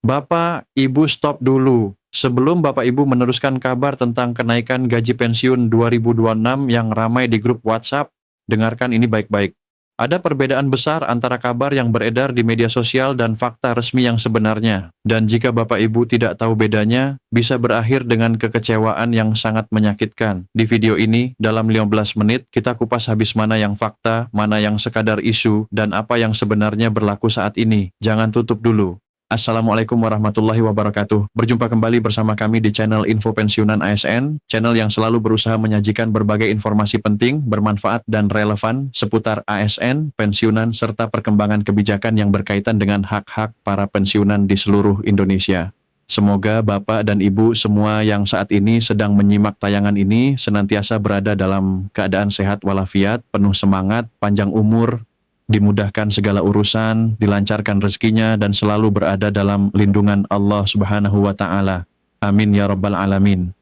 Bapak, Ibu stop dulu. Sebelum Bapak Ibu meneruskan kabar tentang kenaikan gaji pensiun 2026 yang ramai di grup WhatsApp, dengarkan ini baik-baik. Ada perbedaan besar antara kabar yang beredar di media sosial dan fakta resmi yang sebenarnya. Dan jika Bapak Ibu tidak tahu bedanya, bisa berakhir dengan kekecewaan yang sangat menyakitkan. Di video ini, dalam 15 menit, kita kupas habis mana yang fakta, mana yang sekadar isu, dan apa yang sebenarnya berlaku saat ini. Jangan tutup dulu. Assalamualaikum warahmatullahi wabarakatuh. Berjumpa kembali bersama kami di channel Info Pensiunan ASN, channel yang selalu berusaha menyajikan berbagai informasi penting, bermanfaat, dan relevan seputar ASN, pensiunan, serta perkembangan kebijakan yang berkaitan dengan hak-hak para pensiunan di seluruh Indonesia. Semoga Bapak dan Ibu semua yang saat ini sedang menyimak tayangan ini senantiasa berada dalam keadaan sehat walafiat, penuh semangat, panjang umur, dimudahkan segala urusan, dilancarkan rezekinya, dan selalu berada dalam lindungan Allah Subhanahu wa Ta'ala. Amin ya Rabbal 'Alamin.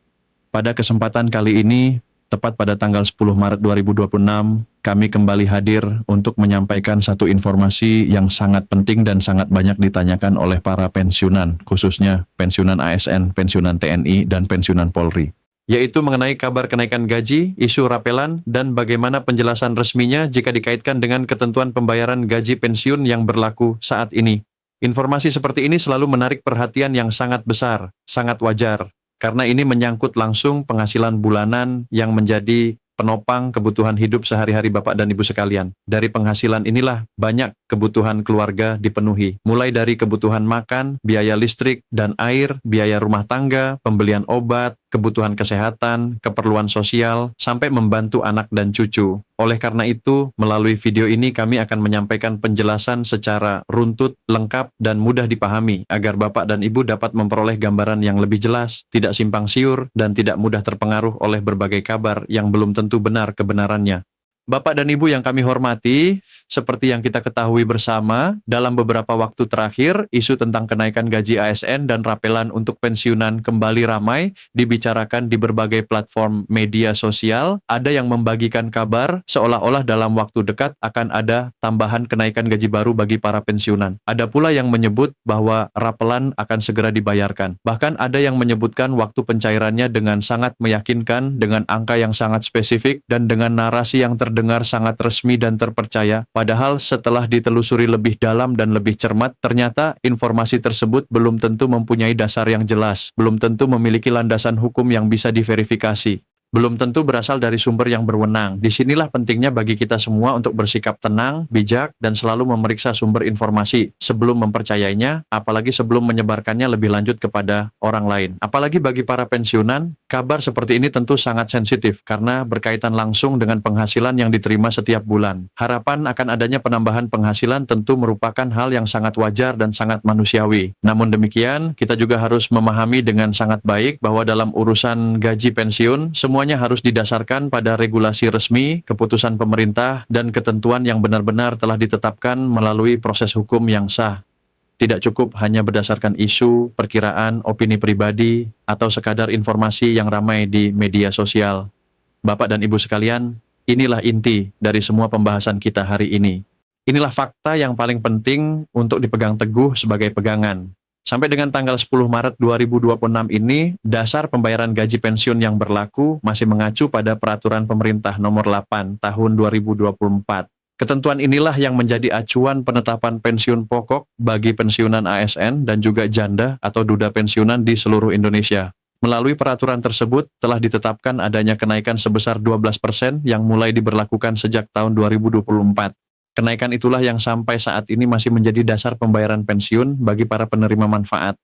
Pada kesempatan kali ini, tepat pada tanggal 10 Maret 2026, kami kembali hadir untuk menyampaikan satu informasi yang sangat penting dan sangat banyak ditanyakan oleh para pensiunan, khususnya pensiunan ASN, pensiunan TNI, dan pensiunan Polri, yaitu mengenai kabar kenaikan gaji, isu rapelan, dan bagaimana penjelasan resminya jika dikaitkan dengan ketentuan pembayaran gaji pensiun yang berlaku saat ini. Informasi seperti ini selalu menarik perhatian yang sangat besar, sangat wajar, karena ini menyangkut langsung penghasilan bulanan yang menjadi penopang kebutuhan hidup sehari-hari Bapak dan Ibu sekalian. Dari penghasilan inilah banyak kebutuhan keluarga dipenuhi, mulai dari kebutuhan makan, biaya listrik dan air, biaya rumah tangga, pembelian obat, kebutuhan kesehatan, keperluan sosial, sampai membantu anak dan cucu. Oleh karena itu, melalui video ini kami akan menyampaikan penjelasan secara runtut, lengkap, dan mudah dipahami, agar Bapak dan Ibu dapat memperoleh gambaran yang lebih jelas, tidak simpang siur, dan tidak mudah terpengaruh oleh berbagai kabar yang belum tentu benar kebenarannya. Bapak dan Ibu yang kami hormati, seperti yang kita ketahui bersama, dalam beberapa waktu terakhir, isu tentang kenaikan gaji ASN dan rapelan untuk pensiunan kembali ramai dibicarakan di berbagai platform media sosial. Ada yang membagikan kabar seolah-olah dalam waktu dekat akan ada tambahan kenaikan gaji baru bagi para pensiunan. Ada pula yang menyebut bahwa rapelan akan segera dibayarkan. Bahkan ada yang menyebutkan waktu pencairannya dengan sangat meyakinkan, dengan angka yang sangat spesifik, dan dengan narasi yang terdengar sangat resmi dan terpercaya. Padahal setelah ditelusuri lebih dalam dan lebih cermat, ternyata informasi tersebut belum tentu mempunyai dasar yang jelas, belum tentu memiliki landasan hukum yang bisa diverifikasi, belum tentu berasal dari sumber yang berwenang. Disinilah pentingnya bagi kita semua untuk bersikap tenang, bijak, dan selalu memeriksa sumber informasi sebelum mempercayainya, apalagi sebelum menyebarkannya lebih lanjut kepada orang lain. Apalagi bagi para pensiunan, kabar seperti ini tentu sangat sensitif karena berkaitan langsung dengan penghasilan yang diterima setiap bulan. Harapan akan adanya penambahan penghasilan tentu merupakan hal yang sangat wajar dan sangat manusiawi. Namun demikian, kita juga harus memahami dengan sangat baik bahwa dalam urusan gaji pensiun, semuanya harus didasarkan pada regulasi resmi, keputusan pemerintah, dan ketentuan yang benar-benar telah ditetapkan melalui proses hukum yang sah. Tidak cukup hanya berdasarkan isu, perkiraan, opini pribadi, atau sekadar informasi yang ramai di media sosial. Bapak dan Ibu sekalian, inilah inti dari semua pembahasan kita hari ini. Inilah fakta yang paling penting untuk dipegang teguh sebagai pegangan. Sampai dengan tanggal 10 Maret 2026 ini, dasar pembayaran gaji pensiun yang berlaku masih mengacu pada Peraturan Pemerintah Nomor 8 Tahun 2024. Ketentuan inilah yang menjadi acuan penetapan pensiun pokok bagi pensiunan ASN dan juga janda atau duda pensiunan di seluruh Indonesia. Melalui peraturan tersebut telah ditetapkan adanya kenaikan sebesar 12% yang mulai diberlakukan sejak tahun 2024. Kenaikan itulah yang sampai saat ini masih menjadi dasar pembayaran pensiun bagi para penerima manfaat.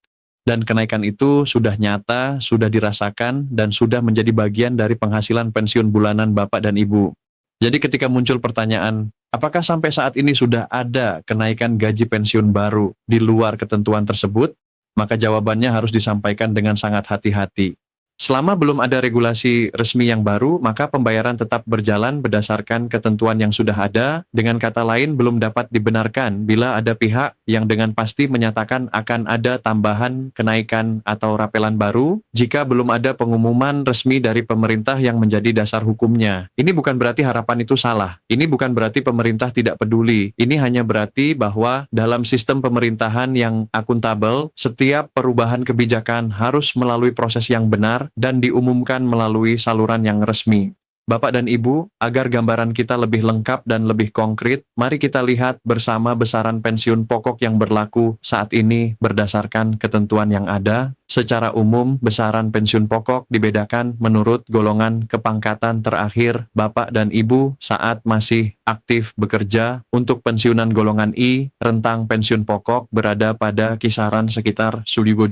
Dan kenaikan itu sudah nyata, sudah dirasakan, dan sudah menjadi bagian dari penghasilan pensiun bulanan Bapak dan Ibu. Jadi ketika muncul pertanyaan, apakah sampai saat ini sudah ada kenaikan gaji pensiun baru di luar ketentuan tersebut? Maka jawabannya harus disampaikan dengan sangat hati-hati. Selama belum ada regulasi resmi yang baru, maka pembayaran tetap berjalan berdasarkan ketentuan yang sudah ada. Dengan kata lain, belum dapat dibenarkan bila ada pihak yang dengan pasti menyatakan akan ada tambahan, kenaikan, atau rapelan baru jika belum ada pengumuman resmi dari pemerintah yang menjadi dasar hukumnya. Ini bukan berarti harapan itu salah. Ini bukan berarti pemerintah tidak peduli. Ini hanya berarti bahwa dalam sistem pemerintahan yang akuntabel, setiap perubahan kebijakan harus melalui proses yang benar dan diumumkan melalui saluran yang resmi. Bapak dan Ibu, agar gambaran kita lebih lengkap dan lebih konkret, mari kita lihat bersama besaran pensiun pokok yang berlaku saat ini berdasarkan ketentuan yang ada. Secara umum, besaran pensiun pokok dibedakan menurut golongan kepangkatan terakhir Bapak dan Ibu saat masih aktif bekerja. Untuk pensiunan golongan I, rentang pensiun pokok berada pada kisaran sekitar 1.000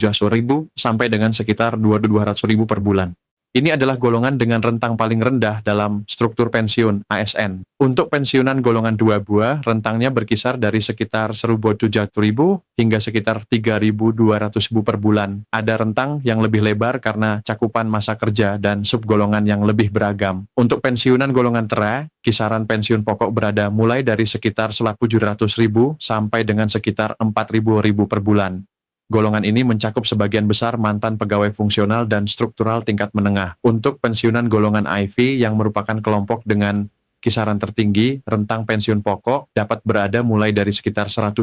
sampai dengan sekitar 2.200.000 per bulan. Ini adalah golongan dengan rentang paling rendah dalam struktur pensiun ASN. Untuk pensiunan golongan 2 buah, rentangnya berkisar dari sekitar 1.700.000 hingga sekitar 3.200.000 per bulan. Ada rentang yang lebih lebar karena cakupan masa kerja dan subgolongan yang lebih beragam. Untuk pensiunan golongan tera, kisaran pensiun pokok berada mulai dari sekitar 700.000 sampai dengan sekitar 4.000 per bulan. Golongan ini mencakup sebagian besar mantan pegawai fungsional dan struktural tingkat menengah. Untuk pensiunan golongan IV yang merupakan kelompok dengan kisaran tertinggi, rentang pensiun pokok dapat berada mulai dari sekitar 100.000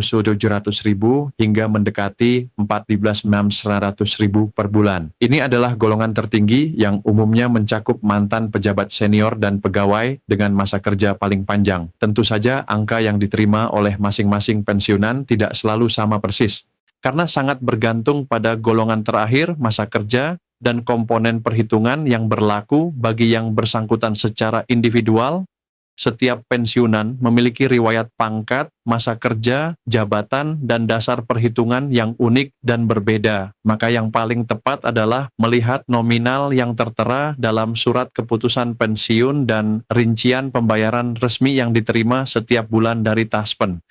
hingga mendekati 14.900.000 per bulan. Ini adalah golongan tertinggi yang umumnya mencakup mantan pejabat senior dan pegawai dengan masa kerja paling panjang. Tentu saja angka yang diterima oleh masing-masing pensiunan tidak selalu sama persis, karena sangat bergantung pada golongan terakhir, masa kerja, dan komponen perhitungan yang berlaku bagi yang bersangkutan secara individual. Setiap pensiunan memiliki riwayat pangkat, masa kerja, jabatan, dan dasar perhitungan yang unik dan berbeda. Maka yang paling tepat adalah melihat nominal yang tertera dalam surat keputusan pensiun dan rincian pembayaran resmi yang diterima setiap bulan dari Taspen.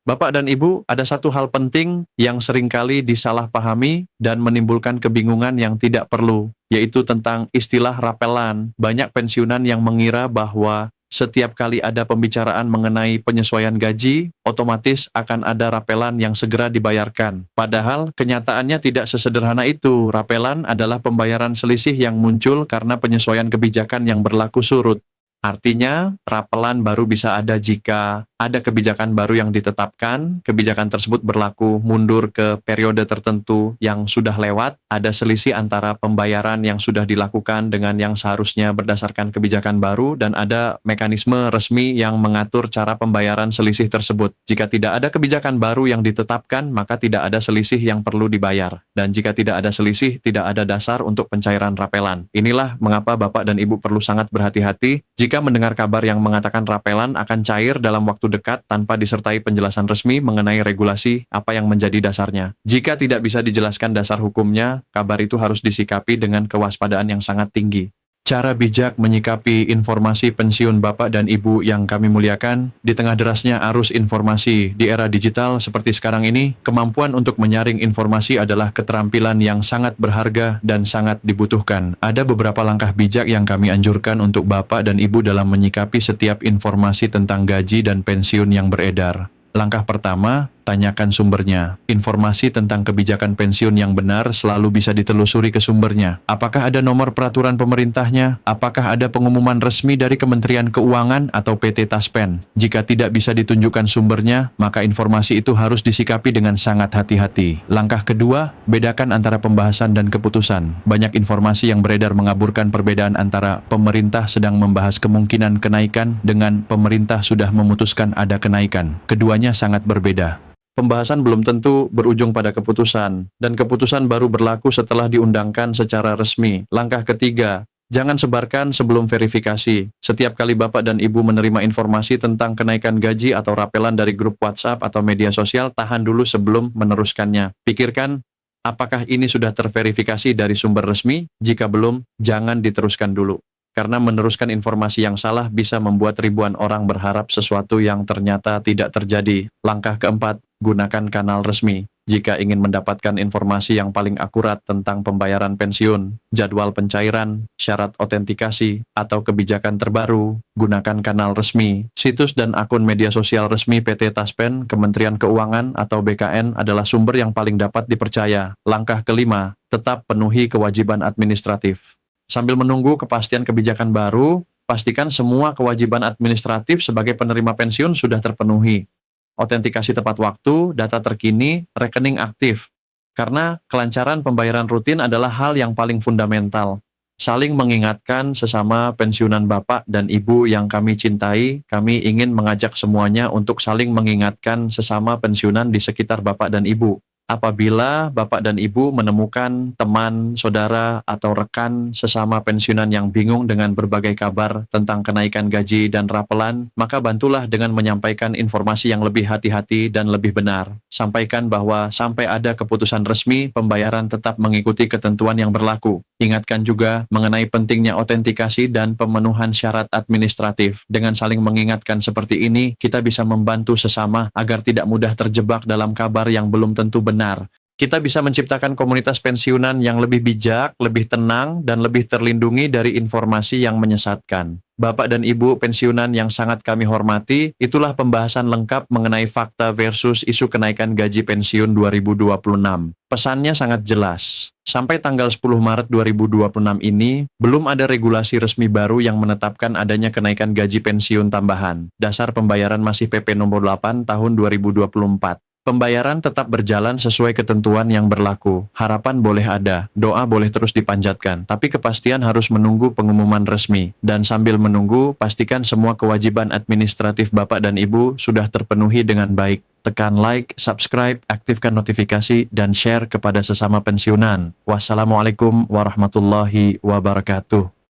Bapak dan Ibu, ada satu hal penting yang seringkali disalahpahami dan menimbulkan kebingungan yang tidak perlu, yaitu tentang istilah rapelan. Banyak pensiunan yang mengira bahwa setiap kali ada pembicaraan mengenai penyesuaian gaji, otomatis akan ada rapelan yang segera dibayarkan. Padahal kenyataannya tidak sesederhana itu. Rapelan adalah pembayaran selisih yang muncul karena penyesuaian kebijakan yang berlaku surut. Artinya, rapelan baru bisa ada jika ada kebijakan baru yang ditetapkan, kebijakan tersebut berlaku mundur ke periode tertentu yang sudah lewat, ada selisih antara pembayaran yang sudah dilakukan dengan yang seharusnya berdasarkan kebijakan baru, dan ada mekanisme resmi yang mengatur cara pembayaran selisih tersebut. Jika tidak ada kebijakan baru yang ditetapkan, maka tidak ada selisih yang perlu dibayar. Dan jika tidak ada selisih, tidak ada dasar untuk pencairan rapelan. Inilah mengapa Bapak dan Ibu perlu sangat berhati-hati jika mendengar kabar yang mengatakan rapelan akan cair dalam waktu dekat tanpa disertai penjelasan resmi mengenai regulasi apa yang menjadi dasarnya. Jika tidak bisa dijelaskan dasar hukumnya, kabar itu harus disikapi dengan kewaspadaan yang sangat tinggi. Cara bijak menyikapi informasi pensiun Bapak dan Ibu yang kami muliakan, di tengah derasnya arus informasi di era digital seperti sekarang ini, kemampuan untuk menyaring informasi adalah keterampilan yang sangat berharga dan sangat dibutuhkan. Ada beberapa langkah bijak yang kami anjurkan untuk Bapak dan Ibu dalam menyikapi setiap informasi tentang gaji dan pensiun yang beredar. Langkah pertama, tanyakan sumbernya. Informasi tentang kebijakan pensiun yang benar selalu bisa ditelusuri ke sumbernya. Apakah ada nomor peraturan pemerintahnya? Apakah ada pengumuman resmi dari Kementerian Keuangan atau PT Taspen? Jika tidak bisa ditunjukkan sumbernya, maka informasi itu harus disikapi dengan sangat hati-hati. Langkah kedua, bedakan antara pembahasan dan keputusan. Banyak informasi yang beredar mengaburkan perbedaan antara pemerintah sedang membahas kemungkinan kenaikan dengan pemerintah sudah memutuskan ada kenaikan. Keduanya sangat berbeda. Pembahasan belum tentu berujung pada keputusan, dan keputusan baru berlaku setelah diundangkan secara resmi. Langkah ketiga, jangan sebarkan sebelum verifikasi. Setiap kali Bapak dan Ibu menerima informasi tentang kenaikan gaji atau rapelan dari grup WhatsApp atau media sosial, tahan dulu sebelum meneruskannya. Pikirkan, apakah ini sudah terverifikasi dari sumber resmi? Jika belum, jangan diteruskan dulu. Karena meneruskan informasi yang salah bisa membuat ribuan orang berharap sesuatu yang ternyata tidak terjadi. Langkah keempat, gunakan kanal resmi. Jika ingin mendapatkan informasi yang paling akurat tentang pembayaran pensiun, jadwal pencairan, syarat autentikasi, atau kebijakan terbaru, gunakan kanal resmi. Situs dan akun media sosial resmi PT Taspen, Kementerian Keuangan atau BKN adalah sumber yang paling dapat dipercaya. Langkah kelima, tetap penuhi kewajiban administratif. Sambil menunggu kepastian kebijakan baru, pastikan semua kewajiban administratif sebagai penerima pensiun sudah terpenuhi. Autentikasi tepat waktu, data terkini, rekening aktif. Karena kelancaran pembayaran rutin adalah hal yang paling fundamental. Saling mengingatkan sesama pensiunan Bapak dan Ibu yang kami cintai, kami ingin mengajak semuanya untuk saling mengingatkan sesama pensiunan di sekitar Bapak dan Ibu. Apabila Bapak dan Ibu menemukan teman, saudara, atau rekan sesama pensiunan yang bingung dengan berbagai kabar tentang kenaikan gaji dan rapelan, maka bantulah dengan menyampaikan informasi yang lebih hati-hati dan lebih benar. Sampaikan bahwa sampai ada keputusan resmi, pembayaran tetap mengikuti ketentuan yang berlaku. Ingatkan juga mengenai pentingnya autentikasi dan pemenuhan syarat administratif. Dengan saling mengingatkan seperti ini, kita bisa membantu sesama agar tidak mudah terjebak dalam kabar yang belum tentu benar. Kita bisa menciptakan komunitas pensiunan yang lebih bijak, lebih tenang, dan lebih terlindungi dari informasi yang menyesatkan. Bapak dan Ibu pensiunan yang sangat kami hormati, itulah pembahasan lengkap mengenai fakta versus isu kenaikan gaji pensiun 2026. Pesannya sangat jelas. Sampai tanggal 10 Maret 2026 ini, belum ada regulasi resmi baru yang menetapkan adanya kenaikan gaji pensiun tambahan. Dasar pembayaran masih PP nomor 8 tahun 2024. Pembayaran tetap berjalan sesuai ketentuan yang berlaku. Harapan boleh ada, doa boleh terus dipanjatkan, tapi kepastian harus menunggu pengumuman resmi. Dan sambil menunggu, pastikan semua kewajiban administratif Bapak dan Ibu sudah terpenuhi dengan baik. Tekan like, subscribe, aktifkan notifikasi, dan share kepada sesama pensiunan. Wassalamualaikum warahmatullahi wabarakatuh.